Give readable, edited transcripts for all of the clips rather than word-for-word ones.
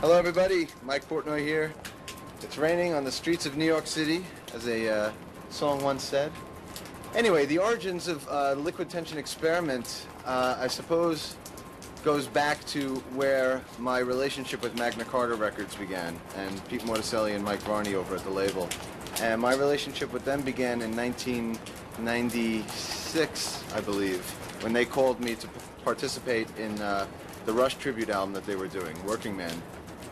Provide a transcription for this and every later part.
Hello everybody, Mike Portnoy here. It's raining on the streets of New York City, as a song once said. Anyway, the origins of Liquid Tension Experiment, I suppose, goes back to where my relationship with Magna Carta Records began, and Pete Morticelli and Mike Varney over at the label. And my relationship with them began in 1996, I believe, when they called me to participate in the Rush tribute album that they were doing, Working Man.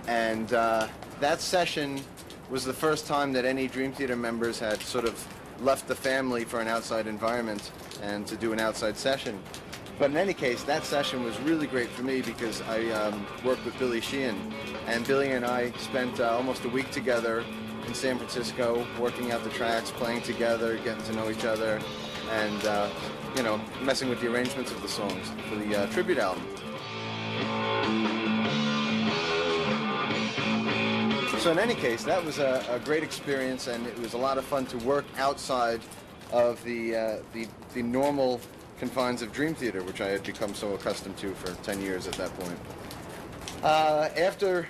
And that session was the first time that any Dream Theater members had sort of left the family for an outside environment and to do an outside session. But in any case, that session was really great for me because I worked with Billy Sheehan. And Billy and I spent almost a week together in San Francisco, working out the tracks, playing together, getting to know each other, and you know, messing with the arrangements of the songs for the tribute album. So in any case, that was a great experience, and it was a lot of fun to work outside of the normal confines of Dream Theater, which I had become so accustomed to for 10 years at that point. After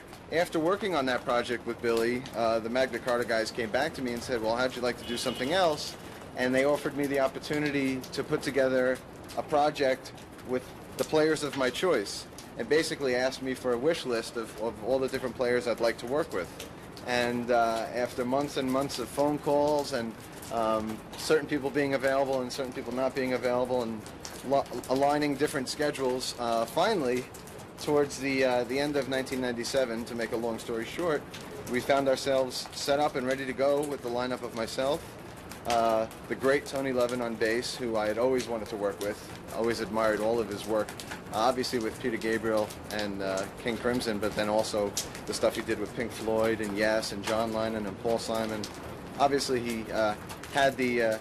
working on that project with Billy, the Magna Carta guys came back to me and said, well, how'd you like to do something else? And they offered me the opportunity to put together a project with the players of my choice, and basically asked me for a wish list of all the different players I'd like to work with. And after months and months of phone calls and certain people being available and certain people not being available and aligning different schedules, finally, towards the end of 1997, to make a long story short, we found ourselves set up and ready to go with the lineup of myself, the great Tony Levin on bass, who I had always wanted to work with, always admired all of his work, obviously with Peter Gabriel and King Crimson, but then also the stuff he did with Pink Floyd and Yes and John Lennon and Paul Simon. Obviously he had the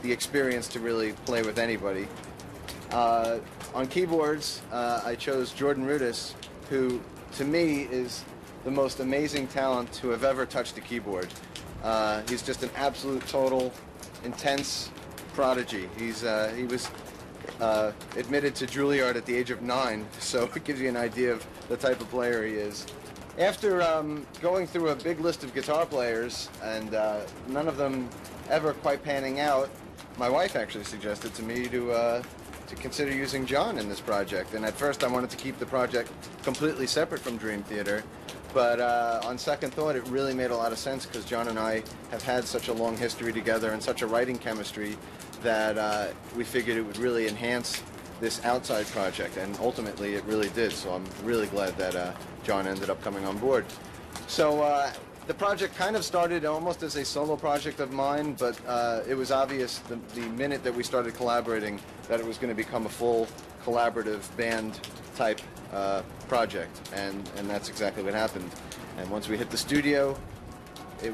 experience to really play with anybody. On keyboards, I chose Jordan Rudess, who to me is the most amazing talent to have ever touched a keyboard. He's just an absolute, total, intense prodigy. He was admitted to Juilliard at the age of 9, so it gives you an idea of the type of player he is. After going through a big list of guitar players and none of them ever quite panning out, my wife actually suggested to me to consider using John in this project. And at first I wanted to keep the project completely separate from Dream Theater, but on second thought it really made a lot of sense because John and I have had such a long history together and such a writing chemistry that we figured it would really enhance this outside project, and ultimately it really did, so I'm really glad that John ended up coming on board. So the project kind of started almost as a solo project of mine, but it was obvious the minute that we started collaborating that it was going to become a full collaborative band type project, and that's exactly what happened. And once we hit the studio,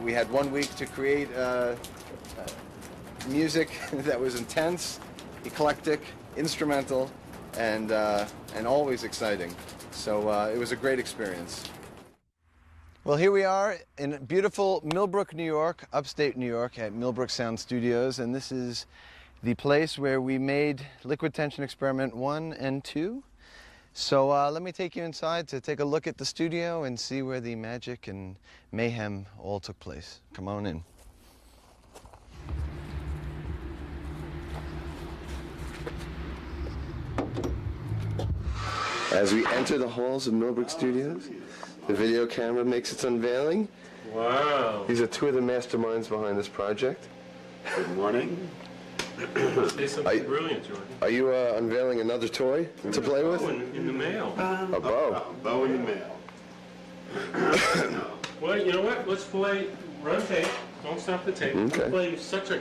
we had 1 week to create music that was intense, eclectic, instrumental, and always exciting. So it was a great experience. Well, here we are in beautiful Millbrook, New York, upstate New York, at Millbrook Sound Studios, and this is the place where we made Liquid Tension Experiment 1 and 2. So let me take you inside to take a look at the studio and see where the magic and mayhem all took place. Come on in. As we enter the halls of Millbrook Studios, the video camera makes its unveiling. Wow. These are two of the masterminds behind this project. Good morning. Say something brilliant, Jordan. Are you unveiling another toy to play with? In the mail. A bow. A bow in the mail. Well, you know what? Let's play, run tape. Don't stop the tape. Okay. We'll play such a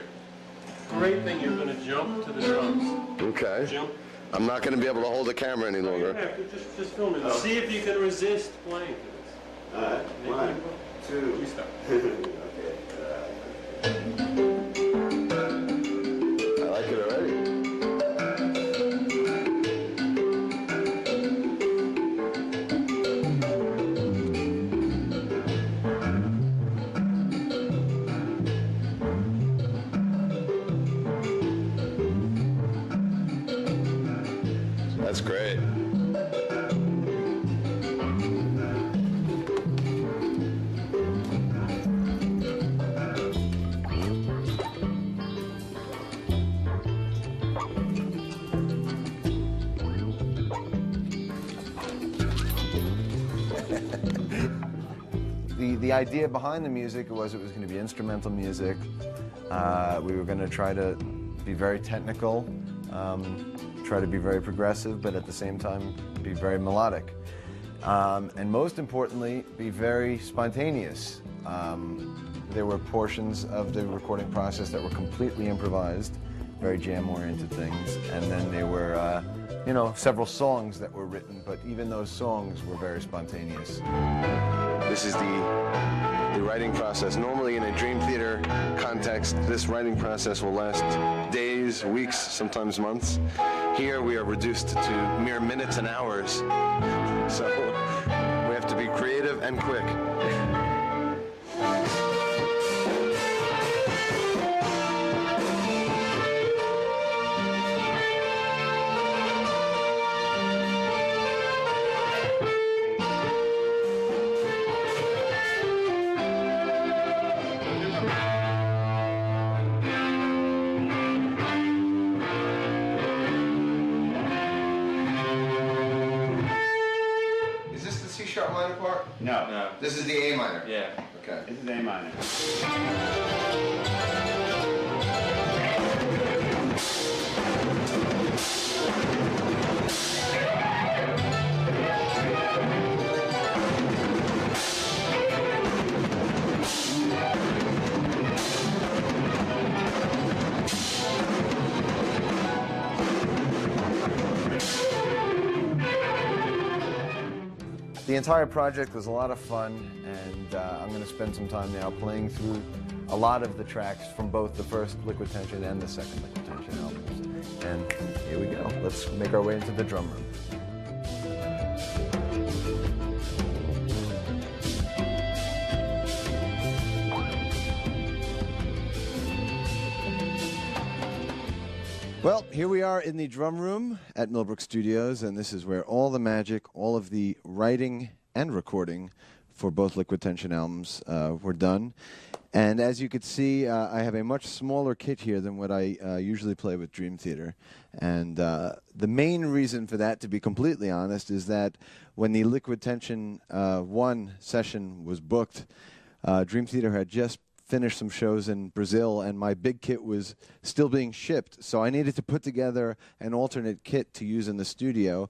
great thing, you're going to jump to the drums. Okay. Jump. I'm not going to be able to hold the camera any You longer. have to just film it. See if you can resist playing to this. 1, 2. We stop. I like it already. That's great. The idea behind the music was it was going to be instrumental music. We were going to try to be very technical, try to be very progressive, but at the same time be very melodic. And most importantly, be very spontaneous. There were portions of the recording process that were completely improvised, very jam-oriented things, and then there were, you know, several songs that were written, but even those songs were very spontaneous. This is the writing process. Normally in a Dream Theater context, this writing process will last days, weeks, sometimes months. Here we are reduced to mere minutes and hours. So we have to be creative and quick. C-sharp minor part? No. No. This is the A minor? Yeah. Okay. This is A minor. The entire project was a lot of fun, and I'm going to spend some time now playing through a lot of the tracks from both the first Liquid Tension and the second Liquid Tension albums. And here we go. Let's make our way into the drum room. Well, here we are in the drum room at Millbrook Studios, and this is where all the magic, all of the writing and recording for both Liquid Tension albums were done. And as you could see, I have a much smaller kit here than what I usually play with Dream Theater. And the main reason for that, to be completely honest, is that when the Liquid Tension 1 session was booked, Dream Theater had just finished some shows in Brazil, and my big kit was still being shipped, so I needed to put together an alternate kit to use in the studio.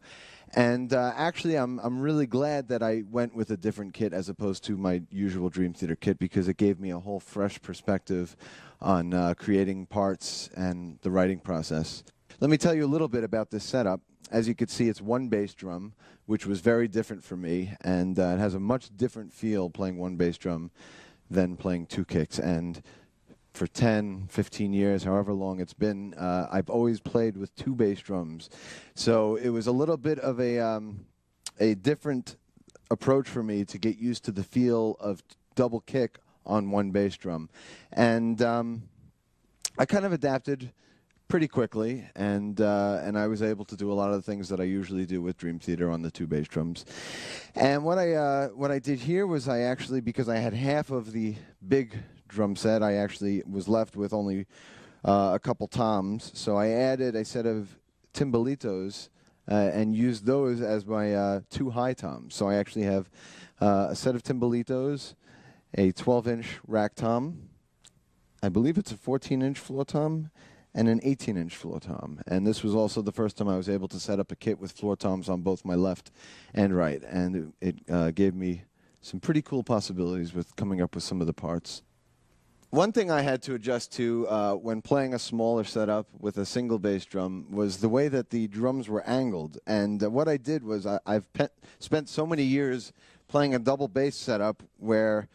And actually, I'm really glad that I went with a different kit as opposed to my usual Dream Theater kit, because it gave me a whole fresh perspective on creating parts and the writing process. Let me tell you a little bit about this setup. As you can see, it's one bass drum, which was very different for me, and it has a much different feel playing one bass drum than playing two kicks. And for 10, 15 years, however long it's been, I've always played with two bass drums. So it was a little bit of a different approach for me to get used to the feel of double kick on one bass drum. And I kind of adapted pretty quickly, and I was able to do a lot of the things that I usually do with Dream Theater on the two bass drums. And what I did here was I actually, because I had half of the big drum set, I actually was left with only a couple toms. So I added a set of timbalitos and used those as my two high toms. So I actually have a set of timbalitos, a 12-inch rack tom, I believe it's a 14-inch floor tom, and an 18-inch floor tom. And this was also the first time I was able to set up a kit with floor toms on both my left and right. And it gave me some pretty cool possibilities with coming up with some of the parts. One thing I had to adjust to when playing a smaller setup with a single bass drum was the way that the drums were angled. And what I did was I've spent so many years playing a double bass setup where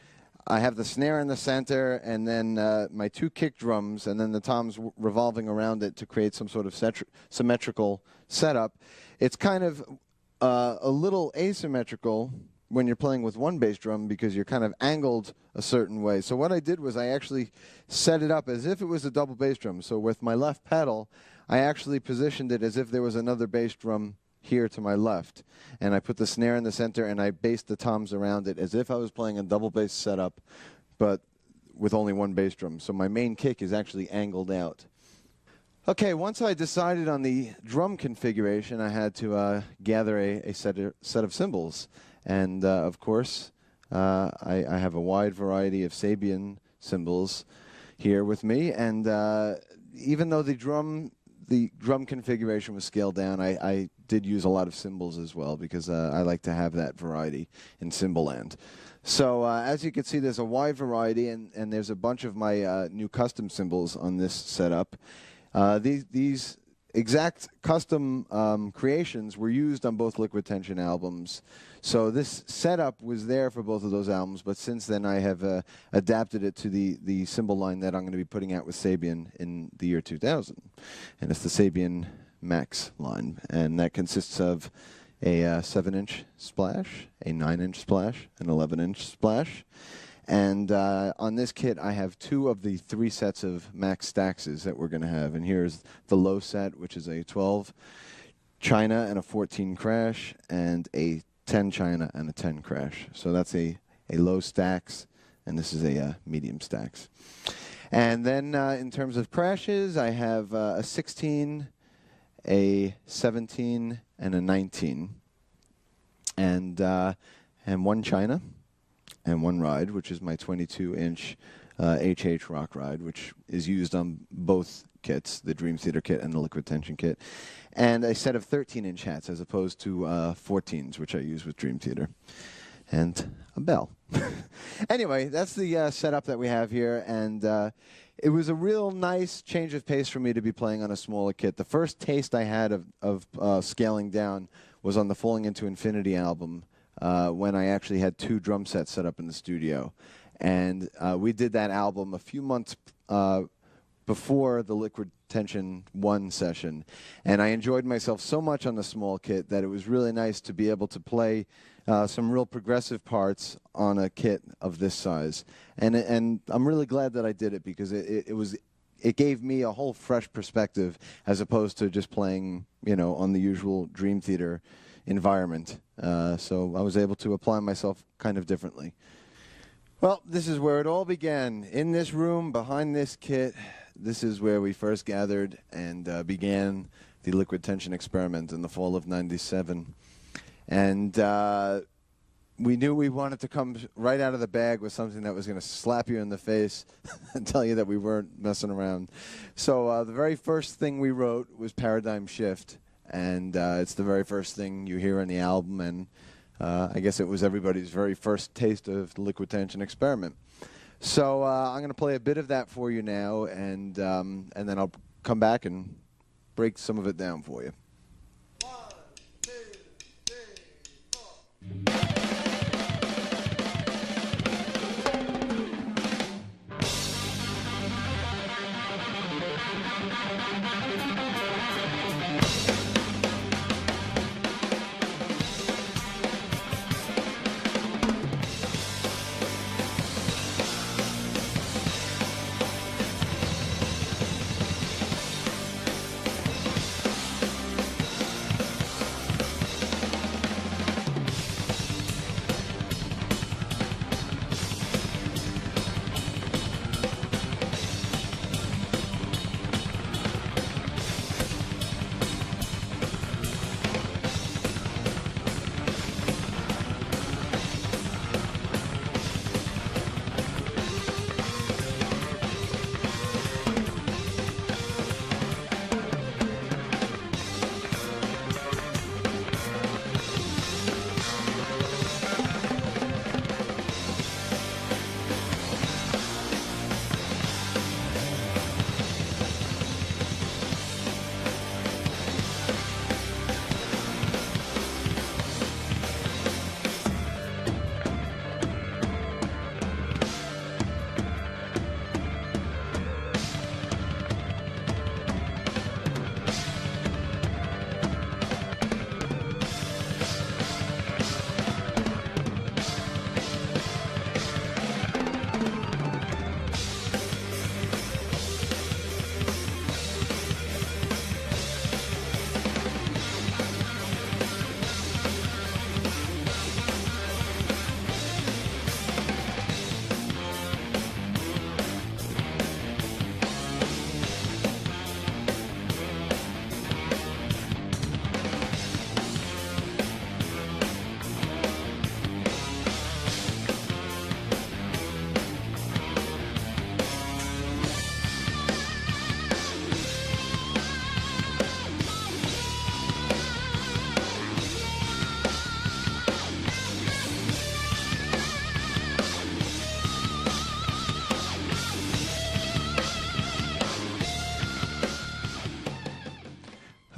I have the snare in the center, and then my two kick drums, and then the toms revolving around it to create some sort of symmetrical setup. It's kind of a little asymmetrical when you're playing with one bass drum because you're kind of angled a certain way. So what I did was I actually set it up as if it was a double bass drum. So with my left pedal, I actually positioned it as if there was another bass drum here to my left, and I put the snare in the center, and I based the toms around it as if I was playing a double bass setup, but with only one bass drum. So my main kick is actually angled out. Okay, once I decided on the drum configuration, I had to gather a set of cymbals, And of course, I have a wide variety of Sabian cymbals here with me. And even though the drum configuration was scaled down, I did use a lot of cymbals as well, because I like to have that variety in cymbal land. So as you can see, there's a wide variety, and there's a bunch of my new custom cymbals on this setup. These exact custom creations were used on both Liquid Tension albums. So this setup was there for both of those albums, but since then I have adapted it to the cymbal line that I'm going to be putting out with Sabian in the year 2000. And it's the Sabian Max line, and that consists of a 7-inch splash, a 9-inch splash, an 11-inch splash. And on this kit, I have 2 of the 3 sets of Max Staxes that we're going to have. And here's the low set, which is a 12 China and a 14 crash, and a 10 China and a 10 crash. So that's a low Stax, and this is a medium Stax. And then in terms of crashes, I have a 16, a 17, and a 19, and 1 China, and 1 ride, which is my 22-inch HH Rock ride, which is used on both kits, the Dream Theater kit and the Liquid Tension kit, and a set of 13-inch hats as opposed to 14s, which I use with Dream Theater, and a bell. Anyway, that's the setup that we have here, and it was a real nice change of pace for me to be playing on a smaller kit. The first taste I had of scaling down was on the Falling Into Infinity album, when I actually had 2 drum sets set up in the studio. And we did that album a few months before the Liquid Tension 1 session. And I enjoyed myself so much on the small kit that it was really nice to be able to play some real progressive parts on a kit of this size. And I'm really glad that I did it, because it gave me a whole fresh perspective as opposed to just playing, on the usual Dream Theater environment. So I was able to apply myself kind of differently. Well, this is where it all began. In this room, behind this kit, this is where we first gathered and began the Liquid Tension experiment in the fall of '97. And we knew we wanted to come right out of the bag with something that was going to slap you in the face and tell you that we weren't messing around. So the very first thing we wrote was Paradigm Shift. And it's the very first thing you hear on the album, and I guess it was everybody's very first taste of the Liquid Tension experiment. So I'm going to play a bit of that for you now, and then I'll come back and break some of it down for you. 1, 2, 3, 4.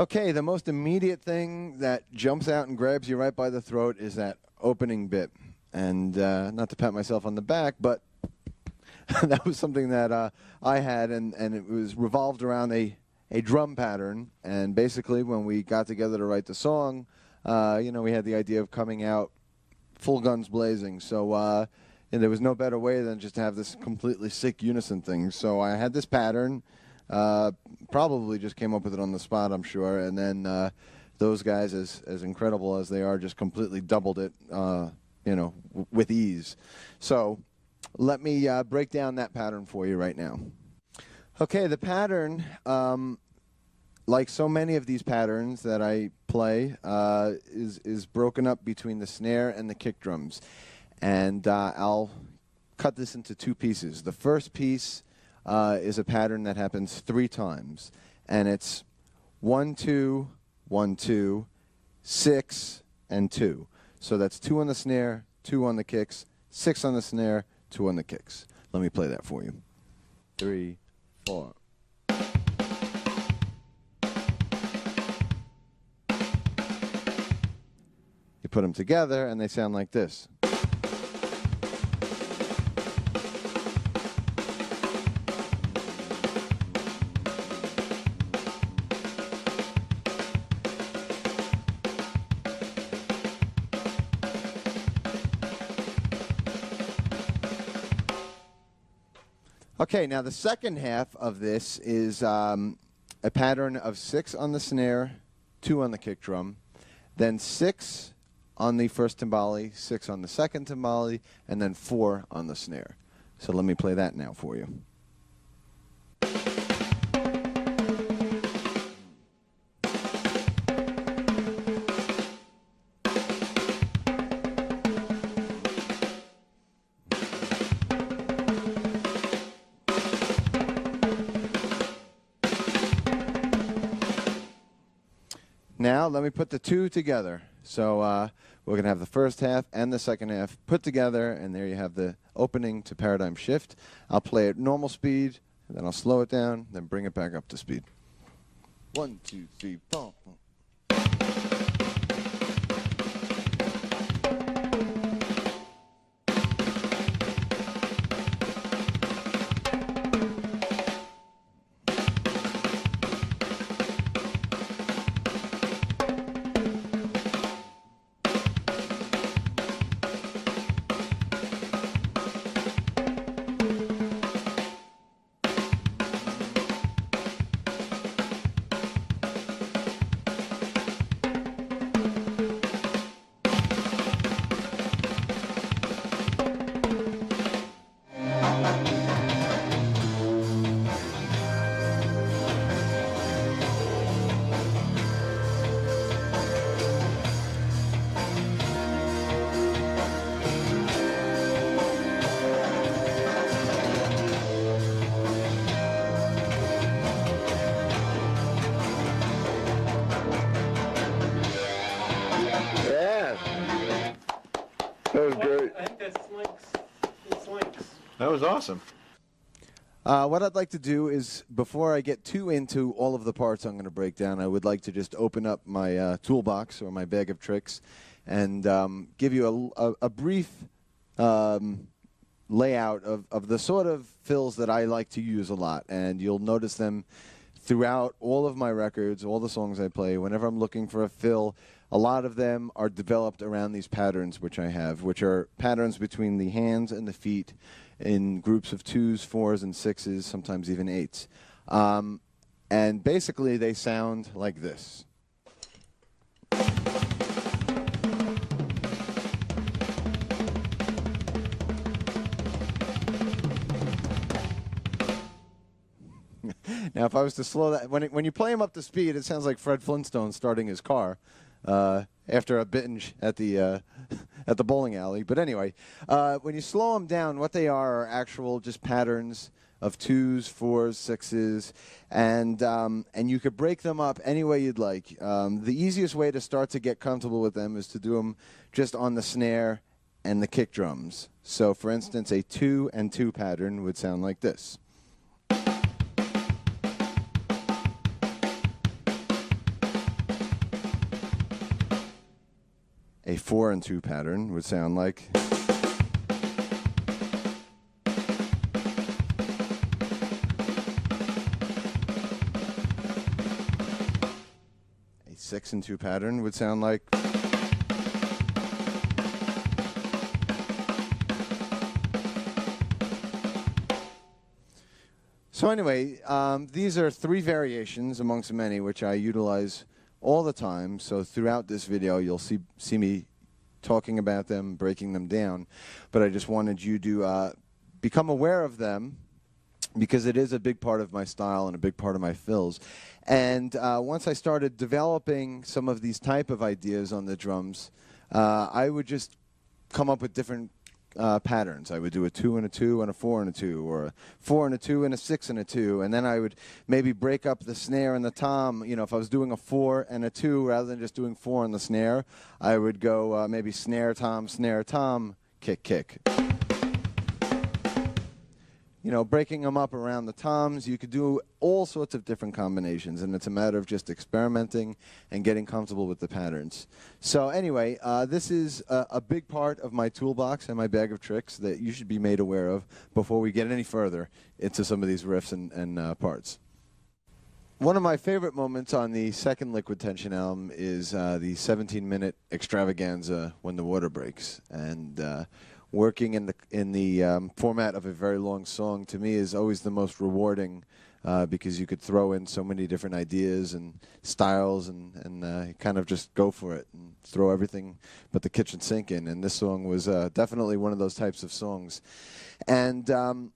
Okay, the most immediate thing that jumps out and grabs you right by the throat is that opening bit. And not to pat myself on the back, but that was something that I had, and it was revolved around a drum pattern. And basically, when we got together to write the song, we had the idea of coming out full guns blazing. So there was no better way than just to have this completely sick unison thing. So I had this pattern. Probably just came up with it on the spot, I'm sure. And then those guys, as incredible as they are, just completely doubled it, with ease. So let me break down that pattern for you right now. Okay, the pattern, like so many of these patterns that I play, is broken up between the snare and the kick drums. And I'll cut this into two pieces. The first piece is a pattern that happens 3 times, and it's 1, 2, 1, 2, 6, and 2. So that's 2 on the snare, 2 on the kicks, 6 on the snare, 2 on the kicks. Let me play that for you. 3, 4. You put them together, and they sound like this. Okay, now the second half of this is a pattern of 6 on the snare, 2 on the kick drum, then 6 on the first timbali, 6 on the second timbali, and then 4 on the snare. So let me play that now for you. Now, let me put the two together. So we're going to have the first half and the second half put together, and there you have the opening to Paradigm Shift. I'll play at normal speed, and then I'll slow it down, then bring it back up to speed. 1, 2, 3, 4. That was great. I think that slinks. That was awesome. What I'd like to do is, before I get too into all of the parts I'm going to break down, I would like to just open up my toolbox or my bag of tricks and give you a brief layout of the sort of fills that I like to use a lot. And you'll notice them throughout all of my records, all the songs I play. Whenever I'm looking for a fill, a lot of them are developed around these patterns which I have, which are patterns between the hands and the feet in groups of 2s, 4s, and 6s, sometimes even 8s. And basically they sound like this. Now, if I was to slow that, when you play him up to speed, it sounds like Fred Flintstone starting his car after a binge at the bowling alley. But anyway, when you slow them down, what they are actual just patterns of 2s, 4s, 6s, and you could break them up any way you'd like. The easiest way to start to get comfortable with them is to do them just on the snare and the kick drums. So, for instance, a 2 and 2 pattern would sound like this. 4/2 pattern would sound like. A 6/2 pattern would sound like. So anyway, these are 3 variations amongst many which I utilize all the time. So throughout this video, you'll see me talking about them, breaking them down. But I just wanted you to become aware of them, because it is a big part of my style and a big part of my fills. And once I started developing some of these type of ideas on the drums, I would just come up with different patterns. I would do a 2/2 and a 4/2, or a 4/2 and a 6/2, and then I would maybe break up the snare and the tom. You know, if I was doing a 4/2 rather than just doing 4 on the snare, I would go maybe snare tom, kick, kick. You know, breaking them up around the toms. You could do all sorts of different combinations, and it's a matter of just experimenting and getting comfortable with the patterns. So anyway, this is a big part of my toolbox and my bag of tricks that you should be made aware of before we get any further into some of these riffs and parts. One of my favorite moments on the second Liquid Tension album is the 17-minute extravaganza, When the Water Breaks. And working in the format of a very long song, to me, is always the most rewarding, because you could throw in so many different ideas and styles and kind of just go for it and throw everything but the kitchen sink in. And this song was definitely one of those types of songs. And I'm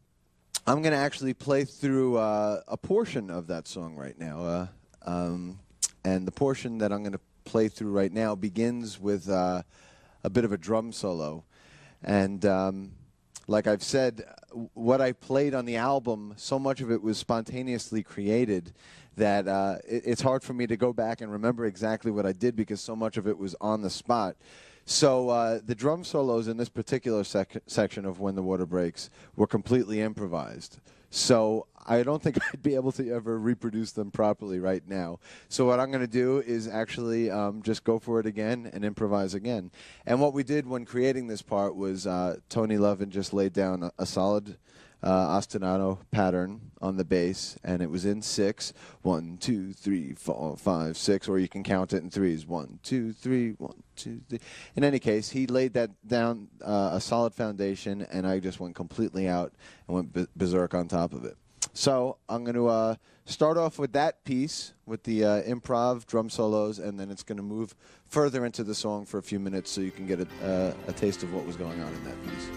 going to actually play through a portion of that song right now. And the portion that I'm going to play through right now begins with a bit of a drum solo. And like I've said, what I played on the album, so much of it was spontaneously created that it's hard for me to go back and remember exactly what I did, because so much of it was on the spot. So the drum solos in this particular section of When the Water Breaks were completely improvised. So I don't think I'd be able to ever reproduce them properly right now. So what I'm going to do is actually just go for it again and improvise again. And what we did when creating this part was Tony Levin just laid down a solid ostinato pattern on the bass, and it was in 6. 1, 2, 3, 4, 5, 6, or you can count it in threes. 1, 2, 3, 1, 2, 3. In any case, he laid that down, a solid foundation, and I just went completely out and went berserk on top of it. So I'm going to start off with that piece, with the improv drum solos, and then it's going to move further into the song for a few minutes so you can get a taste of what was going on in that piece.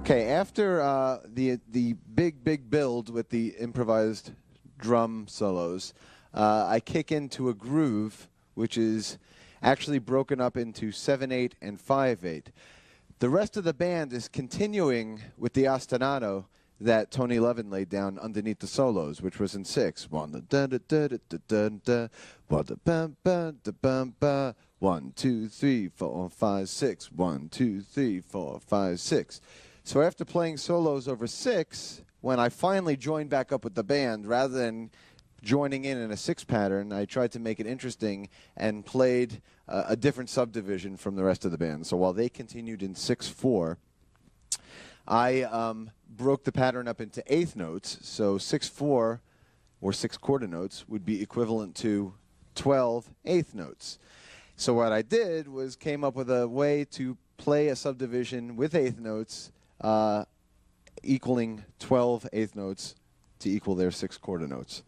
Okay, after the big build with the improvised drum solos, I kick into a groove which is actually broken up into 7/8 and 5/8. The rest of the band is continuing with the ostinato that Tony Levin laid down underneath the solos, which was in 6. 1 2 3 4 5 6. 1 2 3 4 5 6. So after playing solos over 6, when I finally joined back up with the band, rather than joining in a 6 pattern, I tried to make it interesting and played a different subdivision from the rest of the band. So while they continued in 6/4, I broke the pattern up into 1/8 notes. So 6/4 or 6/4 notes would be equivalent to 12 1/8 notes. So what I did was came up with a way to play a subdivision with 1/8 notes equaling 12 1/8 notes to equal their 6/4 notes.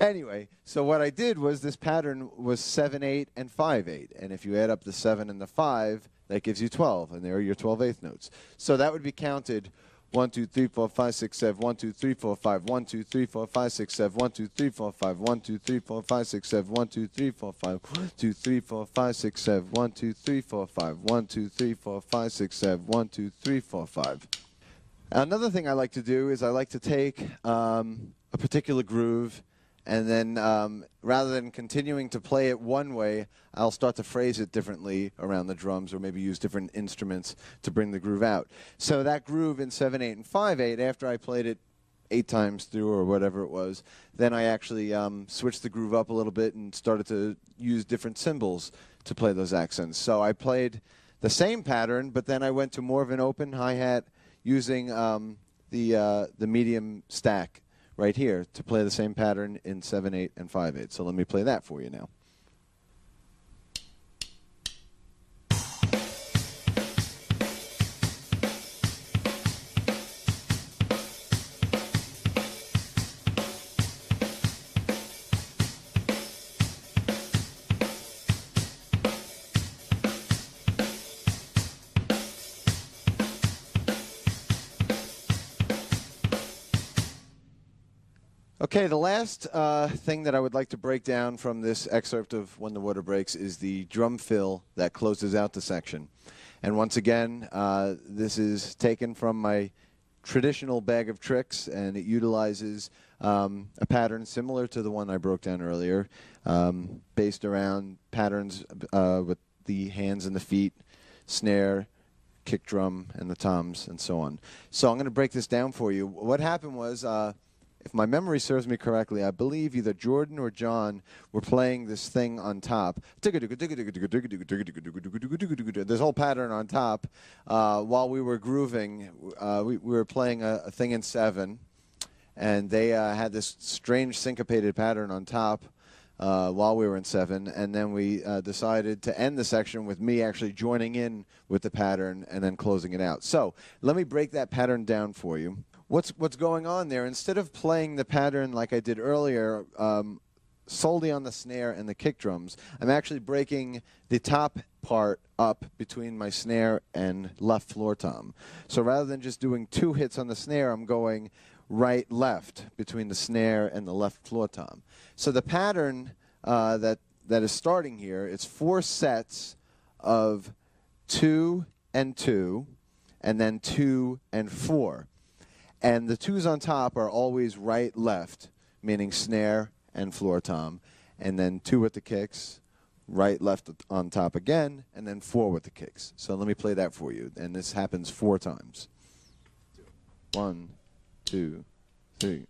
Anyway, so what I did was this pattern was 7/8 and 5/8. And if you add up the 7 and the 5, that gives you 12. And there are your 12 1/8 notes. So that would be counted 1 2 3 4 5 6 7 1 2 3 4 5 1 2 3 4 5 6 7 1 2 3 4 5 1 2 3 4 5 6 7 1 2 3 4 5 1 2 3 4 5 6 7 1 2 3 4 5 1 2 3 4 5 6 7 1 2 3 4 5. Another thing I like to do is I like to take a particular groove, and then rather than continuing to play it one way, I'll start to phrase it differently around the drums, or maybe use different instruments to bring the groove out. So that groove in 7/8 and 5/8, after I played it 8 times through or whatever it was, then I actually switched the groove up a little bit and started to use different cymbals to play those accents. So I played the same pattern, but then I went to more of an open hi-hat using the medium stack right here to play the same pattern in 7/8 and 5/8. So let me play that for you now. Okay, the last thing that I would like to break down from this excerpt of When the Water Breaks is the drum fill that closes out the section. And once again, this is taken from my traditional bag of tricks, and it utilizes a pattern similar to the one I broke down earlier, based around patterns with the hands and the feet, snare, kick drum, and the toms, and so on. So I'm going to break this down for you. What happened was, if my memory serves me correctly, I believe either Jordan or John were playing this thing on top. This whole pattern on top while we were grooving. We were playing a thing in 7, and they had this strange syncopated pattern on top while we were in 7, and then we decided to end the section with me actually joining in with the pattern and then closing it out. So let me break that pattern down for you. What's going on there? Instead of playing the pattern like I did earlier, solely on the snare and the kick drums, I'm actually breaking the top part up between my snare and left floor tom. So rather than just doing 2 hits on the snare, I'm going right left between the snare and the left floor tom. So the pattern that is starting here, it's 4 sets of 2 and 2, and then 2 and 4. And the 2s on top are always right left, meaning snare and floor tom, and then 2 with the kicks, right left on top again, and then 4 with the kicks. So let me play that for you, and this happens 4 times. 1 2 3.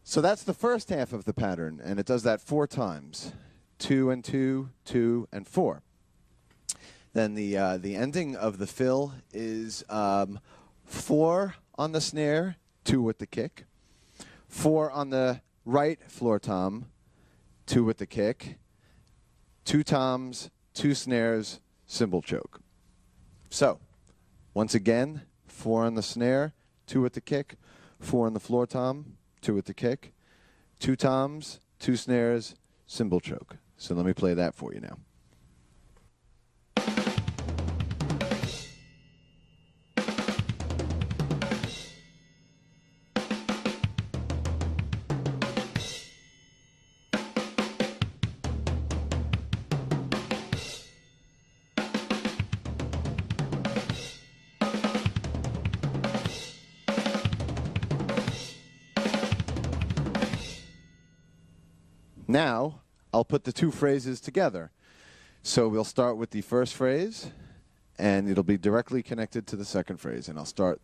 So that's the first half of the pattern, and it does that 4 times. 2 and 2, 2 and 4. Then the ending of the fill is 4 on the snare, 2 with the kick, 4 on the right floor tom, 2 with the kick, 2 toms, 2 snares, cymbal choke. So, once again, 4 on the snare, 2 with the kick, 4 on the floor tom, 2 with the kick, 2 toms, 2 snares, cymbal choke. So let me play that for you now. Now, I'll put the 2 phrases together. So we'll start with the first phrase, and it'll be directly connected to the second phrase. And I'll start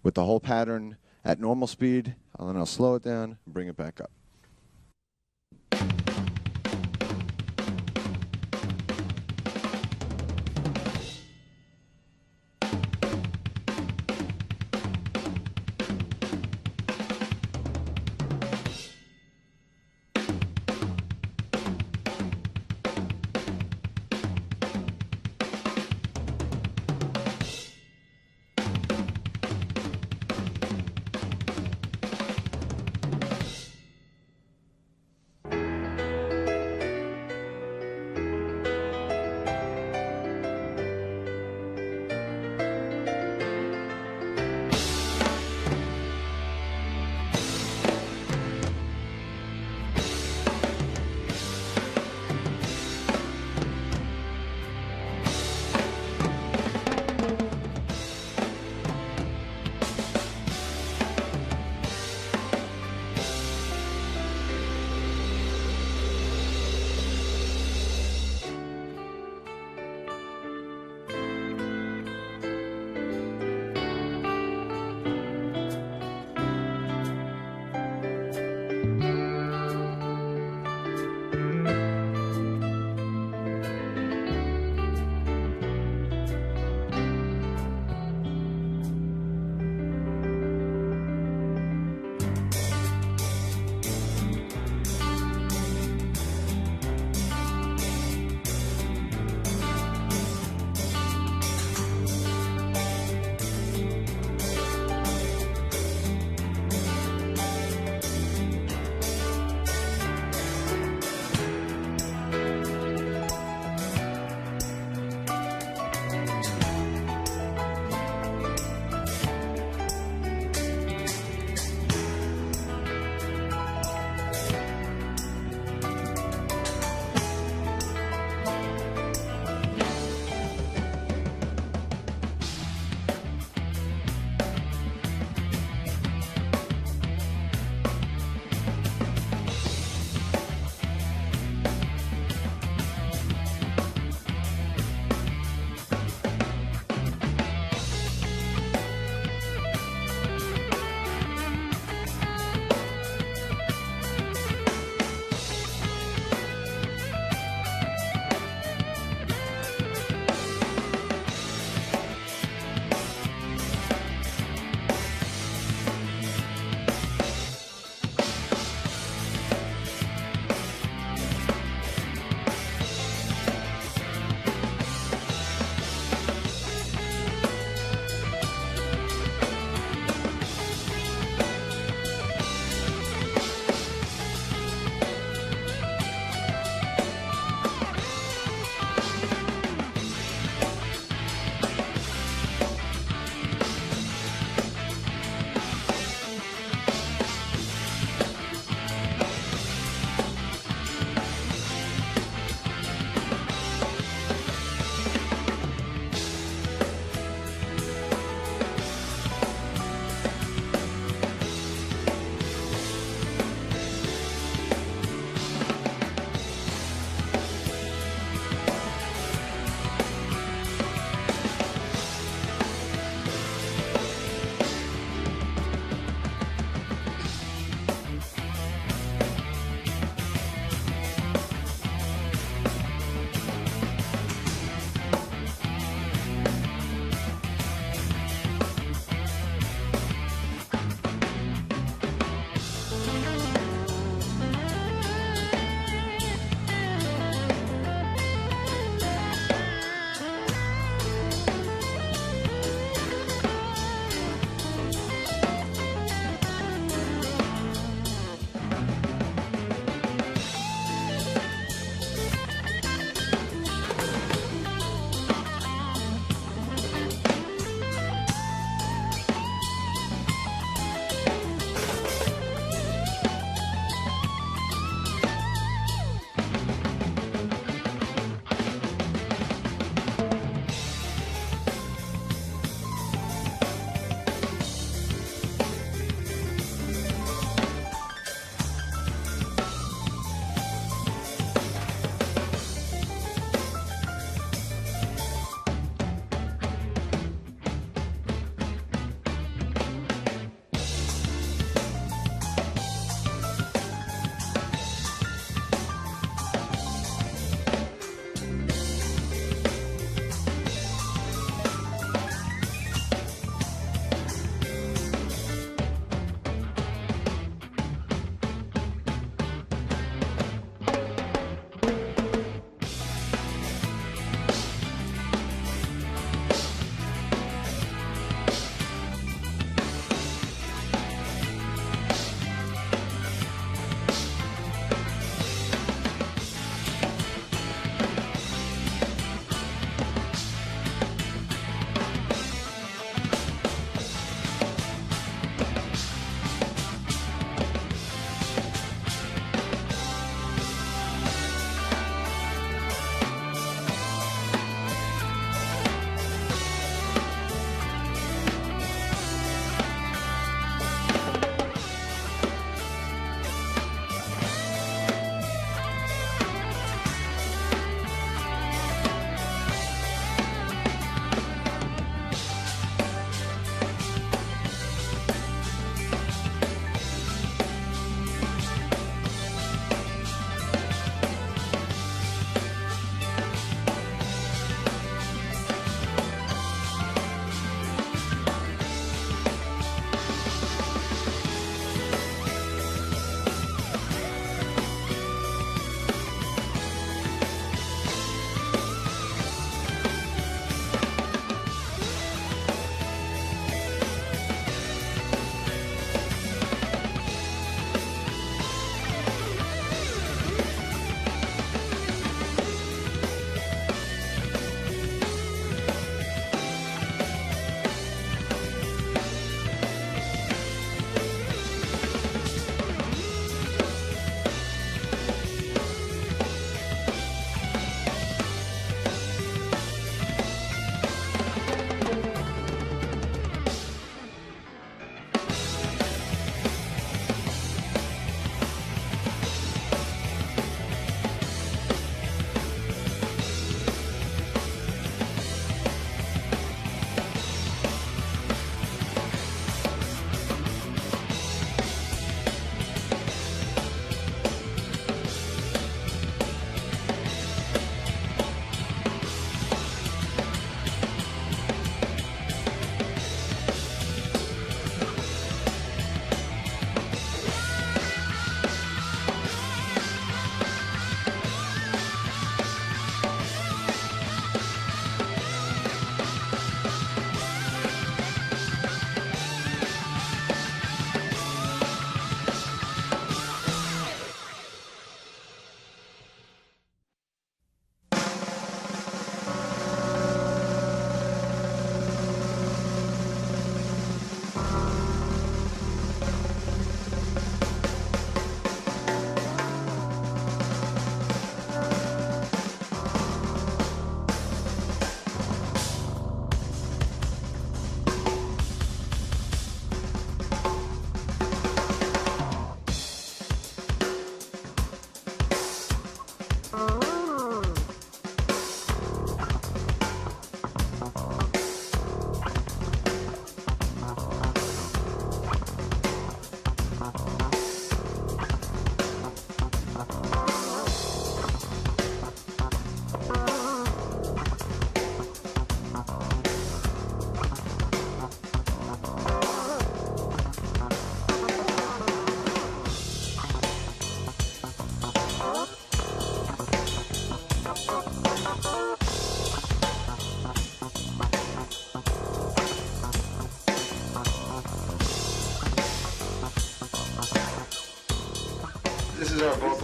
with the whole pattern at normal speed, and then I'll slow it down and bring it back up.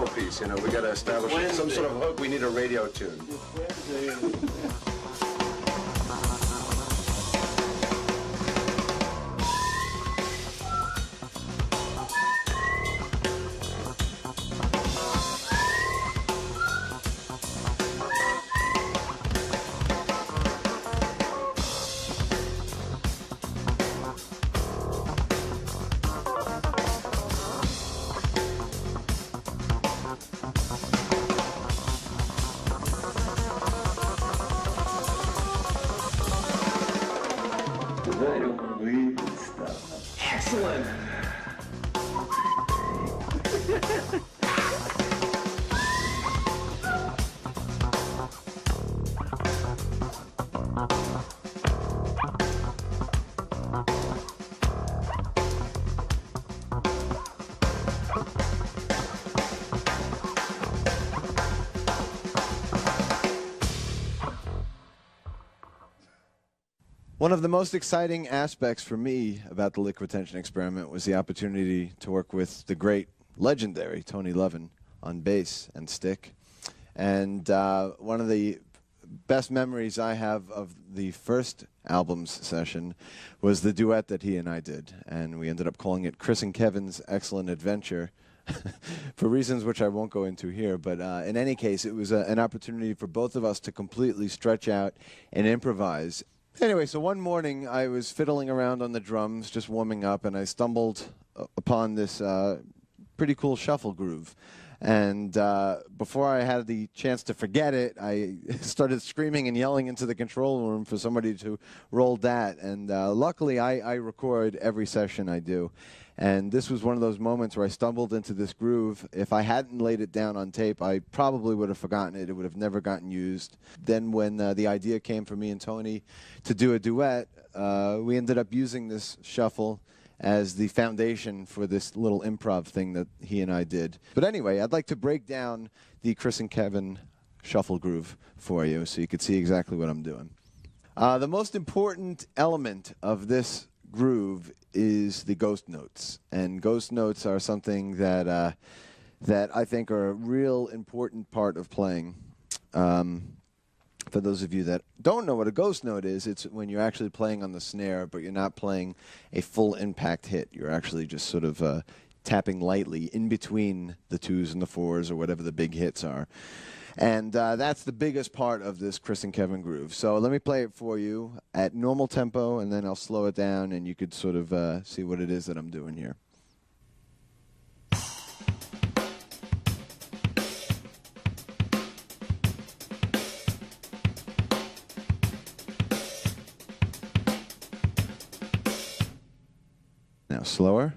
central piece. You know, we got to establish some sort of hook. We need a radio tune. Excellent. One of the most exciting aspects for me about the liquid tension experiment was the opportunity to work with the great, legendary Tony Levin on bass and stick. And one of the best memories I have of the first album's session was the duet that he and I did. And we ended up calling it Chris and Kevin's Excellent Adventure for reasons which I won't go into here. But in any case, it was an opportunity for both of us to completely stretch out and improvise. Anyway, so one morning I was fiddling around on the drums, just warming up, and I stumbled upon this pretty cool shuffle groove. And before I had the chance to forget it, I started screaming and yelling into the control room for somebody to roll that. And luckily, I record every session I do. And this was one of those moments where I stumbled into this groove. If I hadn't laid it down on tape, I probably would have forgotten it. It would have never gotten used. Then when the idea came for me and Tony to do a duet, we ended up using this shuffle as the foundation for this little improv thing that he and I did. But anyway, I'd like to break down the Chris and Kevin shuffle groove for you so you could see exactly what I'm doing. The most important element of this groove is the ghost notes, and ghost notes are something that that I think are a real important part of playing. For those of you that don't know what a ghost note is, it's when you're actually playing on the snare, but you're not playing a full impact hit. You're actually just sort of tapping lightly in between the twos and the fours or whatever the big hits are. And that's the biggest part of this Chris and Kevin groove. So let me play it for you at normal tempo, and then I'll slow it down, and you could sort of see what it is that I'm doing here. Now slower.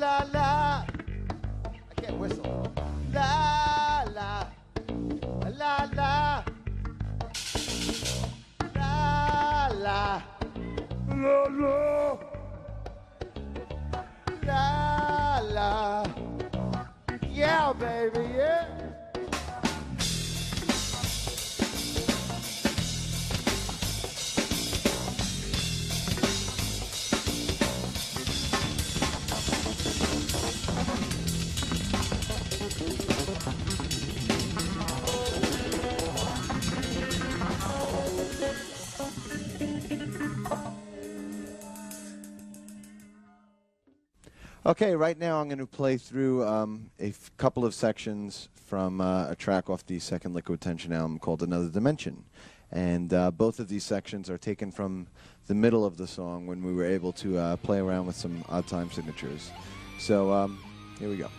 la la. I can't whistle. La la. La la. La la. La la. La la. Yeah, baby, yeah. Okay, right now I'm going to play through couple of sections from a track off the second Liquid Tension album called Another Dimension. And both of these sections are taken from the middle of the song when we were able to play around with some odd time signatures. So here we go.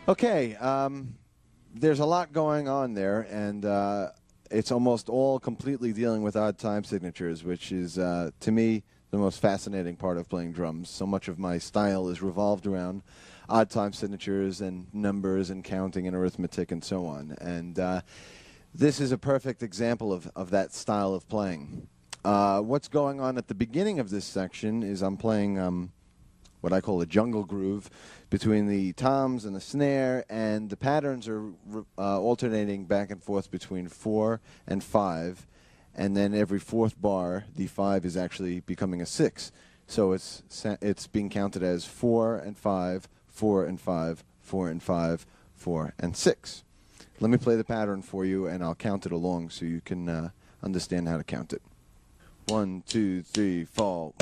Okay, there's a lot going on there, and it's almost all completely dealing with odd time signatures, which is, to me, the most fascinating part of playing drums. So much of my style is revolved around odd time signatures and numbers and counting and arithmetic and so on. And this is a perfect example of that style of playing. What's going on at the beginning of this section is I'm playing what I call a jungle groove between the toms and the snare, and the patterns are alternating back and forth between 4 and 5, and then every fourth bar, the 5 is actually becoming a 6. So it's being counted as 4 and 5, 4 and 5, 4 and 5, 4 and 6. Let me play the pattern for you, and I'll count it along so you can understand how to count it. 1, 2, 3, 4.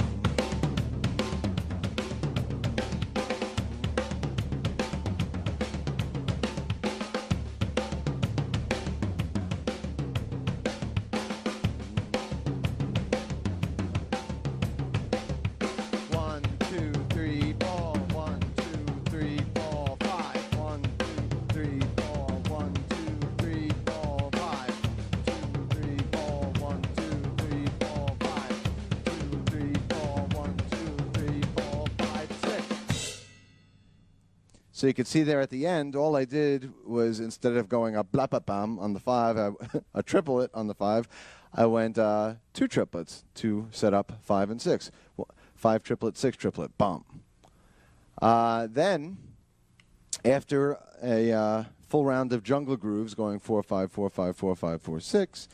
So you can see there at the end, all I did was, instead of going a blah-ba-bam on the 5, a triplet on the 5, I went 2 triplets to set up 5 and 6. 5 triplet, 6 triplet, bum. Then, after a full round of jungle grooves going 4, 5, 4, 5, 4, 5, 4, 6,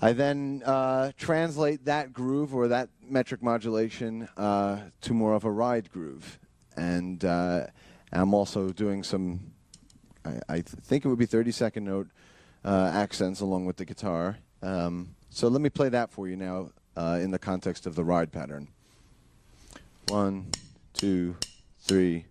I then translate that groove or that metric modulation to more of a ride groove. And I'm also doing some, I think it would be 30-second note accents along with the guitar. So let me play that for you now in the context of the ride pattern. 1, 2, 3.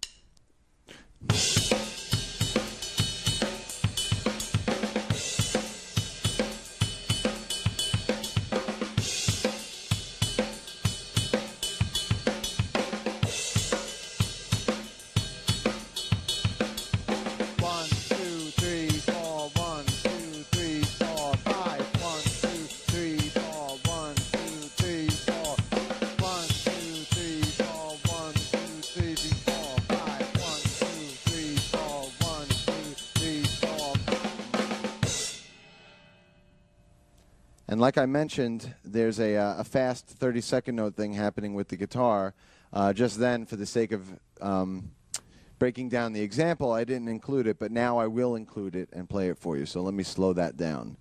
And like I mentioned, there's a fast 30-second note thing happening with the guitar. Just then, for the sake of breaking down the example, I didn't include it, but now I will include it and play it for you. So let me slow that down.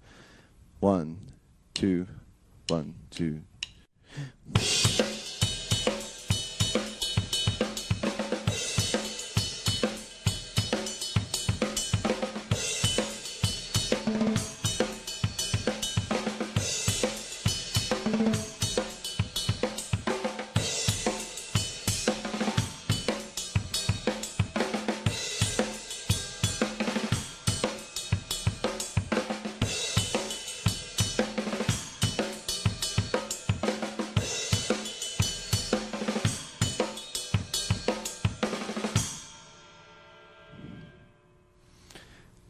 1, 2, 1, 2.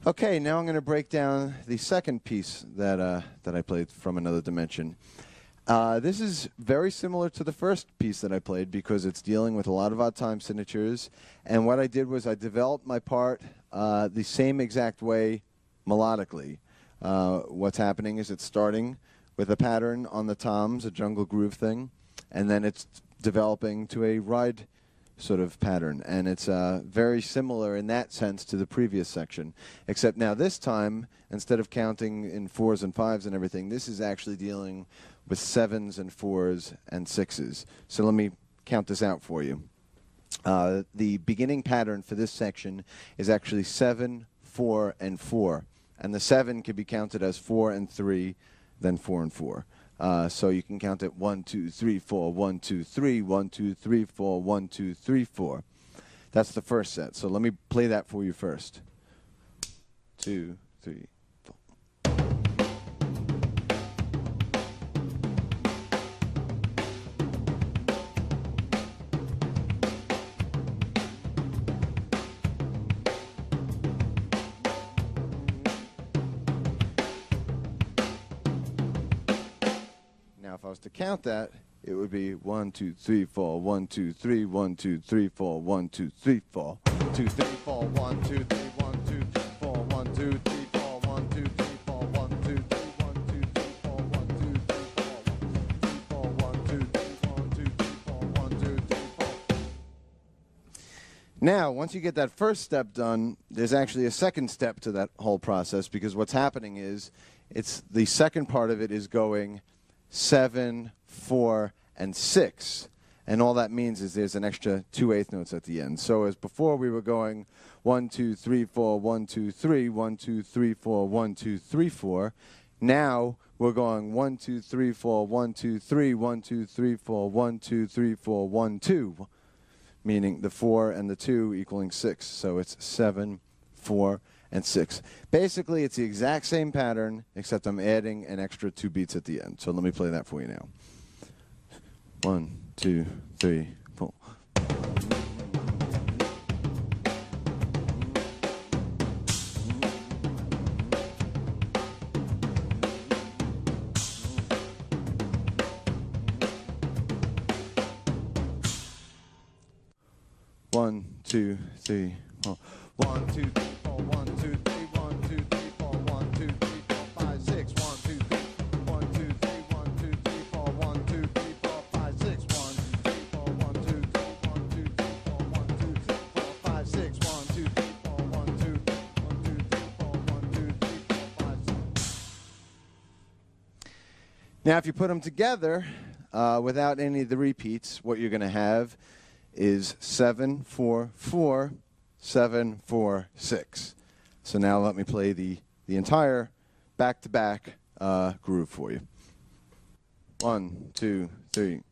Okay, now I'm going to break down the second piece that I played from Another Dimension. This is very similar to the first piece that I played because it's dealing with a lot of odd time signatures. And what I did was I developed my part the same exact way melodically. What's happening is it's starting with a pattern on the toms, a jungle groove thing, and then it's developing to a ride sort of pattern, and it's very similar in that sense to the previous section, except now this time, instead of counting in 4s and 5s and everything, this is actually dealing with 7s and 4s and 6s. So let me count this out for you. The beginning pattern for this section is actually 7, 4, and 4, and the 7 can be counted as 4 and 3, then 4 and 4. So you can count it 1, 2, 3, 4, 1, 2, 3, 1, 2, 3, 4, 1, 2, 3, 4. That's the first set. So let me play that for you first. 2, 3, 4. Now, if I was to count that, it would be 1, 2, 3, 4, 1, 2, 3, 1, 2, 3, 4, 1, 2, 3, 4, 2, 3, 4, 1, 2, 3, 1, 2, 3, 4, 1, 2, 3, 4, 1, 2, 3, 4, 1, 2, 3, 1, 2, 3, 4, 1, 2, 3, 4, 1, 2, 3, 1, 2, 3, 4, 1, 2, 3, 4. Now, once you get that first step done, there's actually a second step to that whole process, because what's happening is it's the second part of it is going 7, 4, and 6. And all that means is there's an extra 2/8 notes at the end. So as before we were going 1, 2, 3, 4, 1, 2, 3, 1, 2, 3, 4, 1, 2, 3, 4. Now we're going 1, 2, 3, 4, 1, 2, 3, 1, 2, 3, 4, 1, 2, 3, 4, 1, 2, meaning the 4 and the 2 equaling 6. So it's 7, 4, and 6. Basically, it's the exact same pattern, except I'm adding an extra 2 beats at the end. So let me play that for you now. 1, 2, 3, 4. One, two, three, four. 1, 2, 3, 4, 1, 2, 3, 1, 2, 3, 4, 1, 2, 3, 4, 5, 6, 1, 2, 3, 1, 2, 3, 1, 2, 3, 4, 1, 2, 3, 4, 5, 6, 1, 2, 3, 4, 1, 2, 3, 1, 2, 3, 4, 1, 2, 3, 4, 5, 6, 1, 2, 3, 4, 1, 2, 3, 1, 2, 3, 4, 1, 2, 3, 4, 5, 6. Now, if you put them together without any of the repeats, what you're going to have is 7, 4, 4, 7, 4, 6. So now let me play the entire back-to-back groove for you. 1, 2, 3.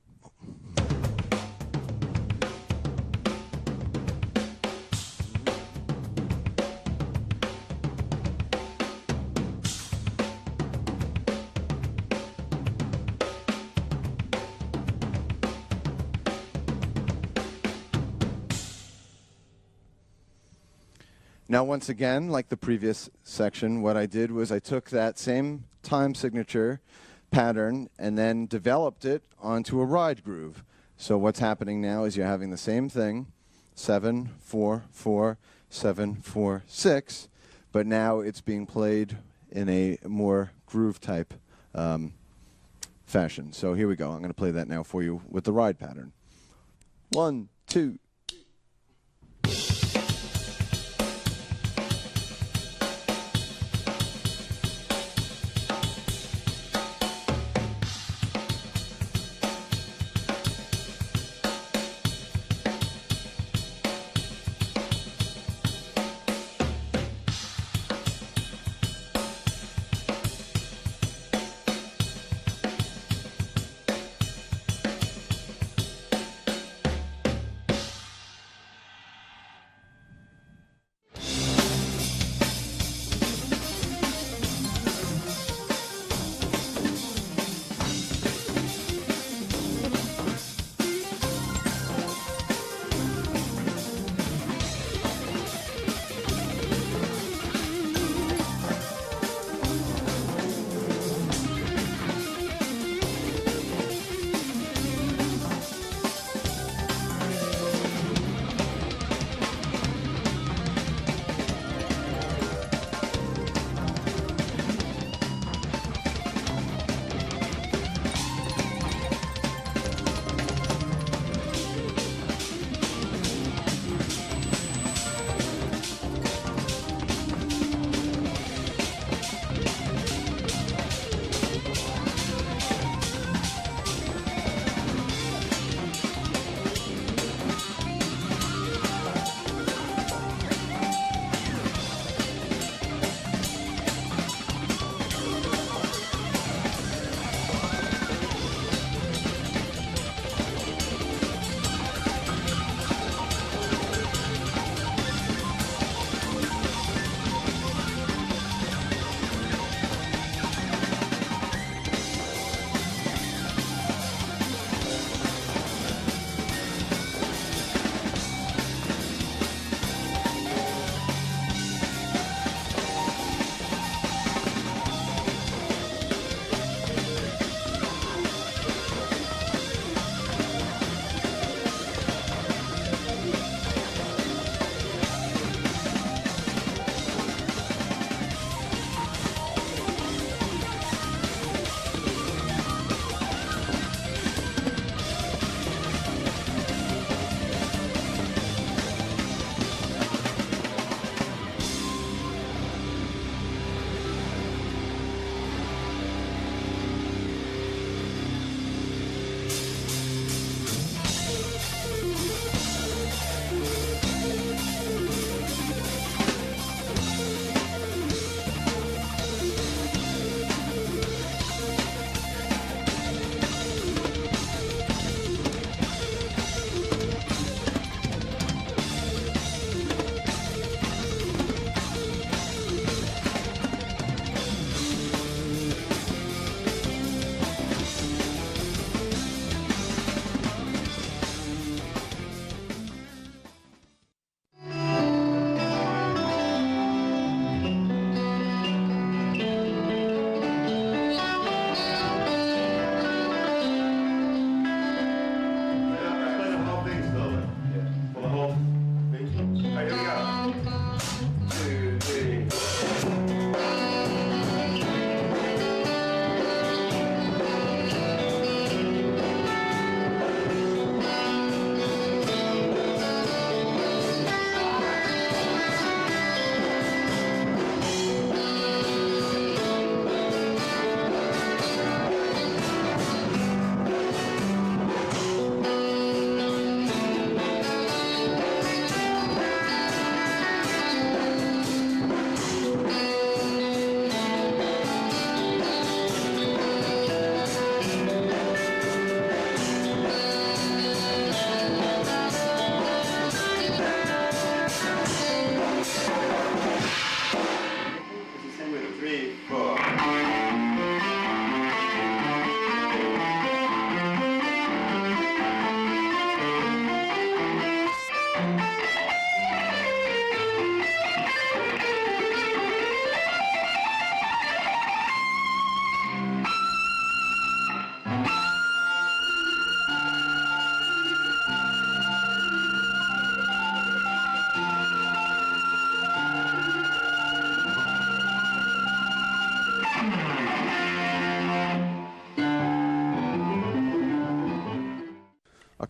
Now, once again, like the previous section, what I did was I took that same time signature pattern and then developed it onto a ride groove. So what's happening now is you're having the same thing, 7, 4, 4, 7, 4, 6, but now it's being played in a more groove type fashion. So here we go. I'm going to play that now for you with the ride pattern. 1, 2.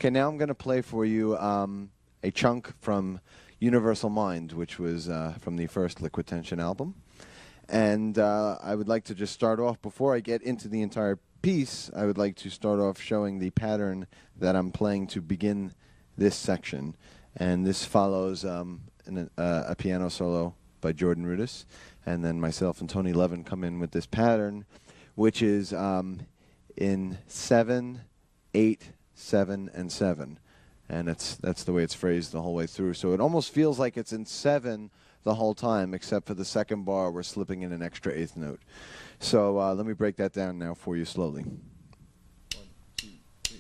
Okay, now I'm going to play for you a chunk from Universal Mind, which was from the first Liquid Tension album. And I would like to just start off, before I get into the entire piece, I would like to start off showing the pattern that I'm playing to begin this section. And this follows a piano solo by Jordan Rudess, and then myself and Tony Levin come in with this pattern, which is in 7, 8, 7, and 7. And that's the way it's phrased the whole way through. So it almost feels like it's in 7 the whole time, except for the second bar, we're slipping in an extra 8th note. So let me break that down now for you slowly. 1, 2, 3.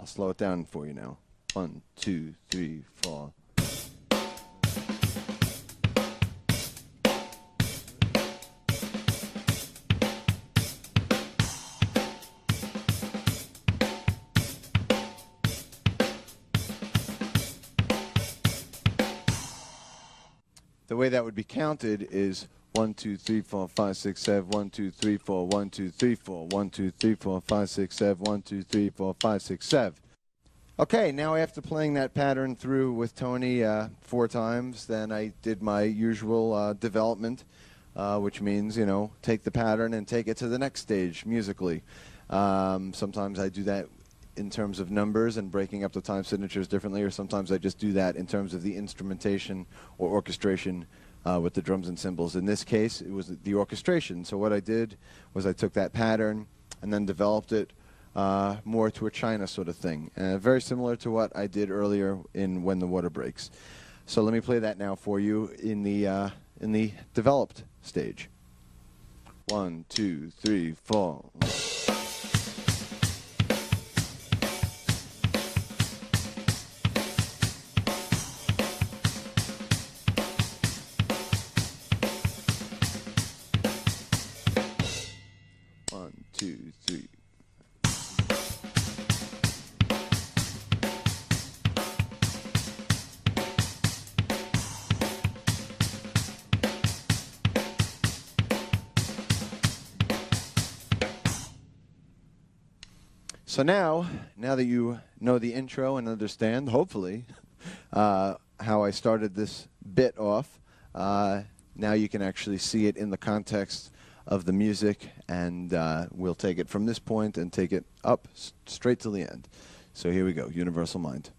I'll slow it down for you now. 1, 2, 3, 4. The way that would be counted is 1, 2, 3, 4, 5, 6, 7, 1, 2, 3, 4, 1, 2, 3, 4, 1, 2, 3, 4, 5, 6, 7, 1, 2, 3, 4, 5, 6, 7. Okay, now after playing that pattern through with Tony 4 times, then I did my usual development, which means, you know, take the pattern and take it to the next stage musically. Sometimes I do that in terms of numbers and breaking up the time signatures differently, or sometimes I just do that in terms of the instrumentation or orchestration with the drums and cymbals. In this case, it was the orchestration. So what I did was I took that pattern and then developed it more to a China sort of thing. Very similar to what I did earlier in When the Water Breaks. So let me play that now for you in the developed stage. 1, 2, 3, 4. 1, 2, 3. So now that you know the intro and understand, hopefully, how I started this bit off, now you can actually see it in the context of the music, and we'll take it from this point and take it up straight to the end. So here we go, Universal Mind.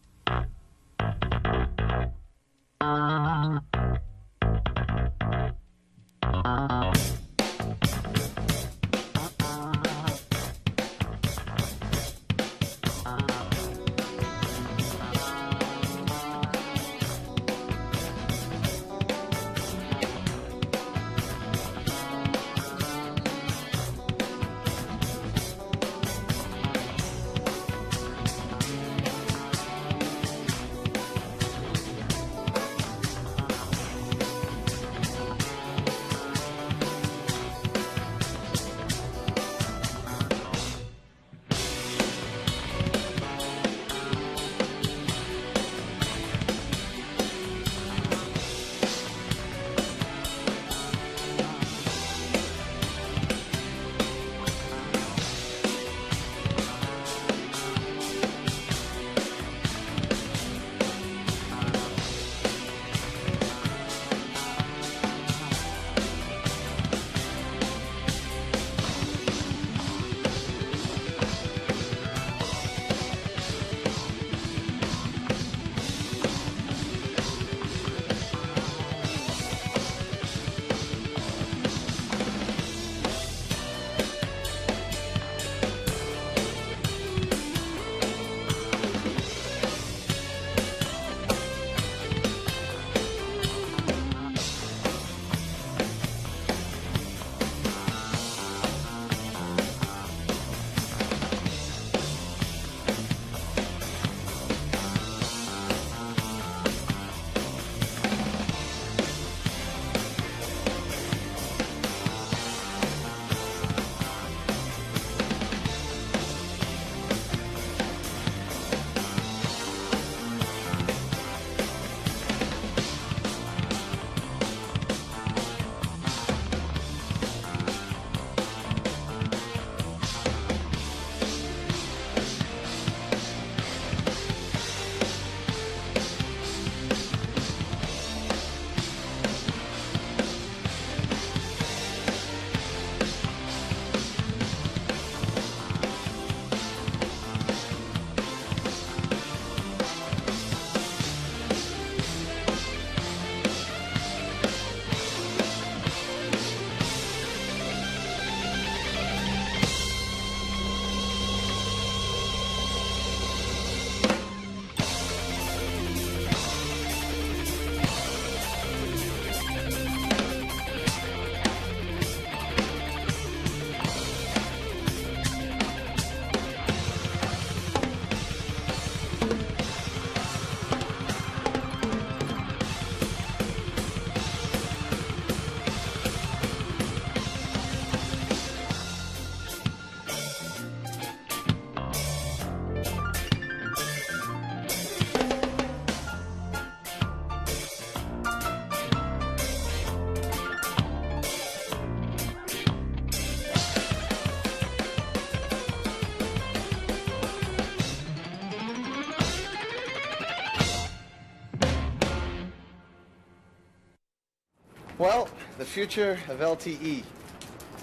Well, the future of LTE.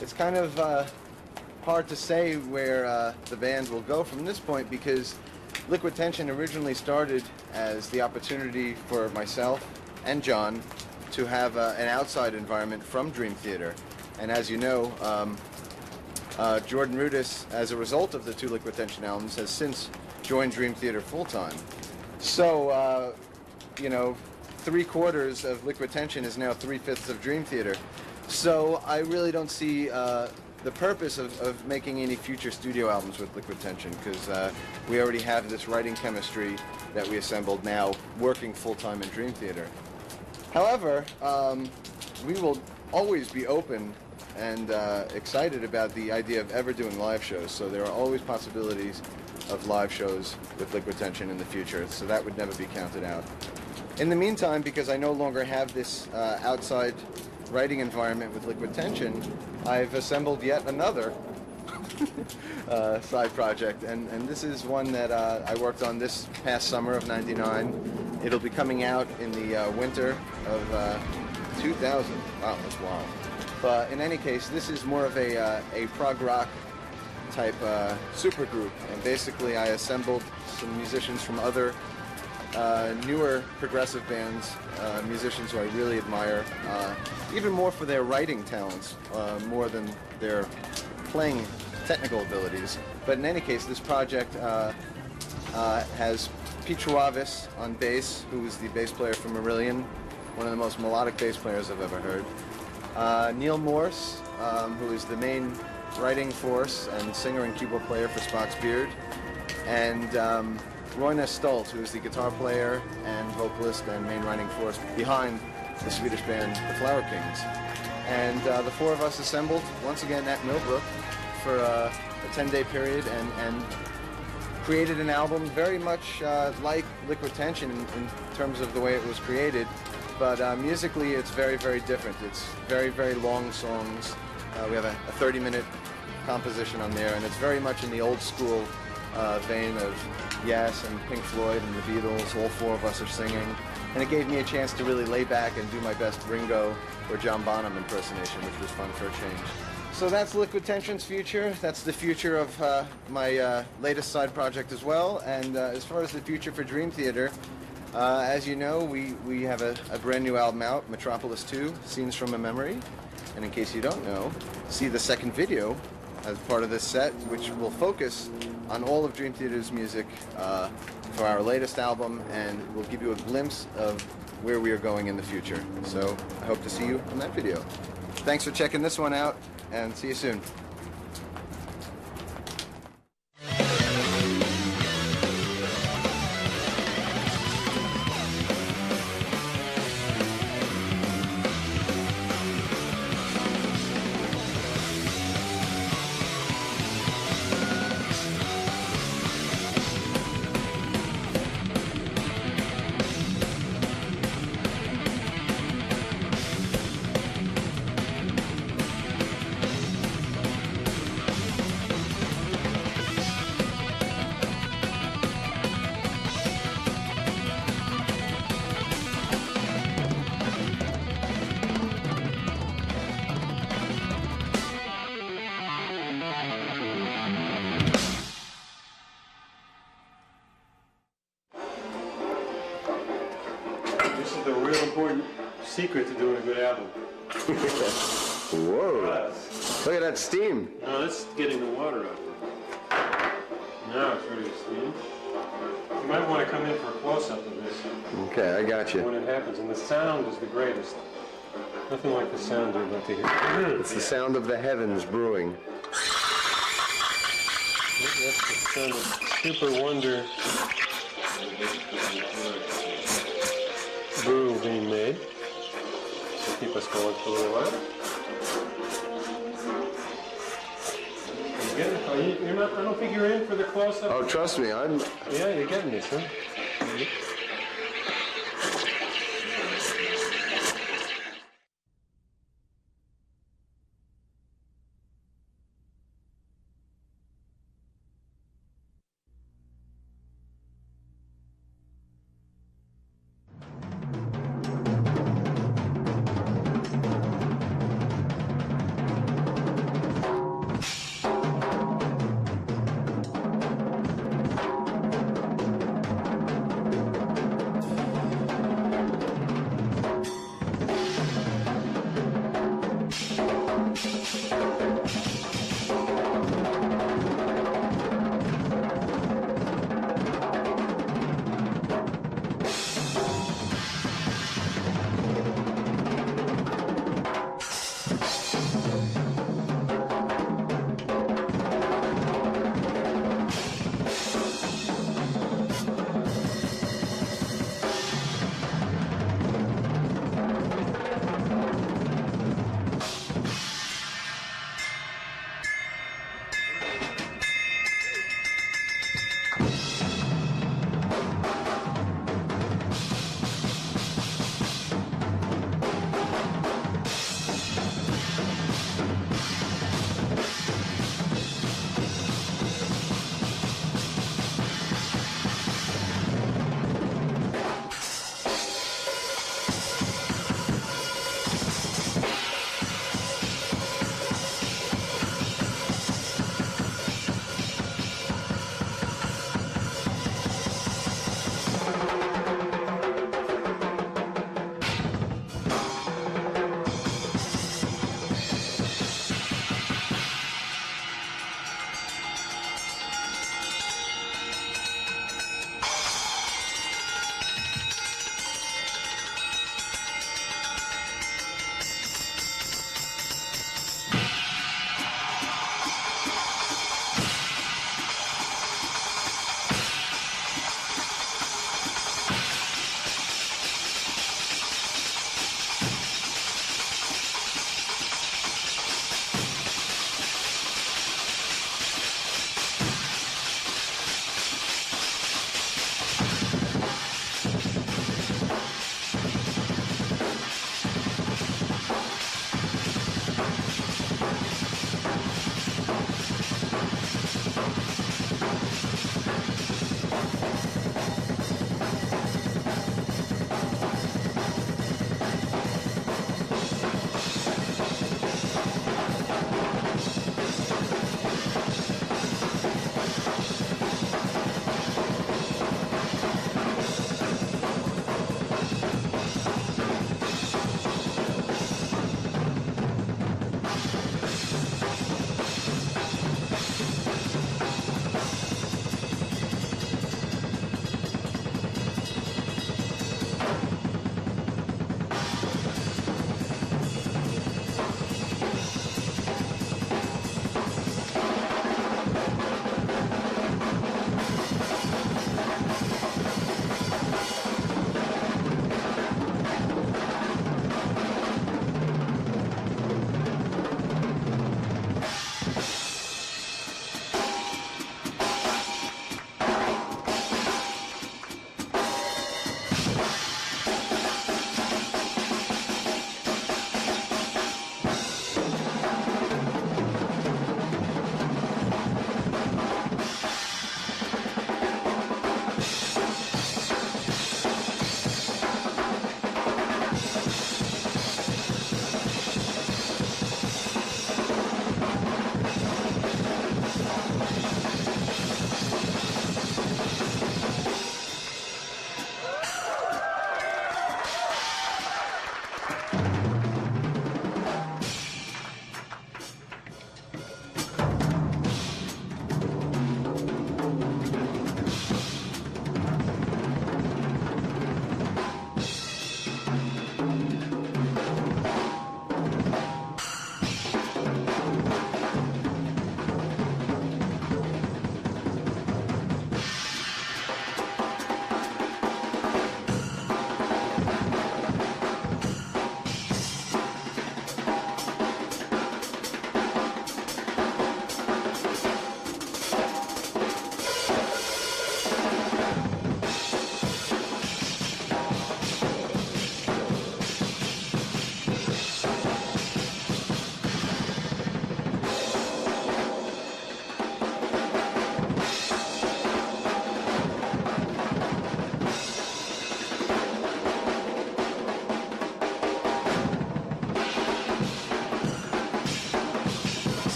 It's kind of hard to say where the band will go from this point because Liquid Tension originally started as the opportunity for myself and John to have an outside environment from Dream Theater. And as you know, Jordan Rudess, as a result of the 2 Liquid Tension albums, has since joined Dream Theater full-time. So, you know, 3/4 of Liquid Tension is now 3/5 of Dream Theater. So I really don't see the purpose of making any future studio albums with Liquid Tension because we already have this writing chemistry that we assembled now working full-time in Dream Theater. However, we will always be open and excited about the idea of ever doing live shows. So there are always possibilities of live shows with Liquid Tension in the future. So that would never be counted out. In the meantime, because I no longer have this outside writing environment with Liquid Tension, I've assembled yet another side project, and this is one that I worked on this past summer of '99. It'll be coming out in the winter of 2000. Wow, that's wild. But in any case, this is more of a prog rock type supergroup, and basically I assembled some musicians from other newer progressive bands, musicians who I really admire, even more for their writing talents, more than their playing technical abilities. But in any case, this project has Pete Travis on bass, who is the bass player from Marillion, one of the most melodic bass players I've ever heard. Neil Morse, who is the main writing force and singer and keyboard player for Spock's Beard, and Roine Stolt, who is the guitar player and vocalist and main writing force behind the Swedish band The Flower Kings. And the 4 of us assembled once again at Millbrook for a 10-day period and created an album very much like Liquid Tension in terms of the way it was created, but musically it's very, very different. It's very, very long songs. We have a 30-minute composition on there, and it's very much in the old school vein of Yes and Pink Floyd and the Beatles. All 4 of us are singing, and it gave me a chance to really lay back and do my best Ringo or John Bonham impersonation, which was fun for a change. So that's Liquid Tension's future. That's the future of my latest side project as well. And as far as the future for Dream Theater, as you know, we have a brand new album out, Metropolis 2, Scenes from a Memory. And in case you don't know, see the second video as part of this set, which will focus on all of Dream Theater's music for our latest album, and will give you a glimpse of where we are going in the future. So I hope to see you in that video. Thanks for checking this one out, and see you soon. This is the real important secret to doing a good album. Whoa! Look at that steam. No, that's getting the water out there. Now it's ready to steam. You might want to come in for a close-up of this Okay, I got when you. it happens. And the sound is the greatest. Nothing like the sound you're about to hear. It's the sound of the heavens brewing. That's the sound of Super Wonder brew being made. So keep us going for a little while. You get it? Oh, you're not, I don't think you're in for the close-up. Oh, trust me, I'm... Yeah, you're getting this, huh?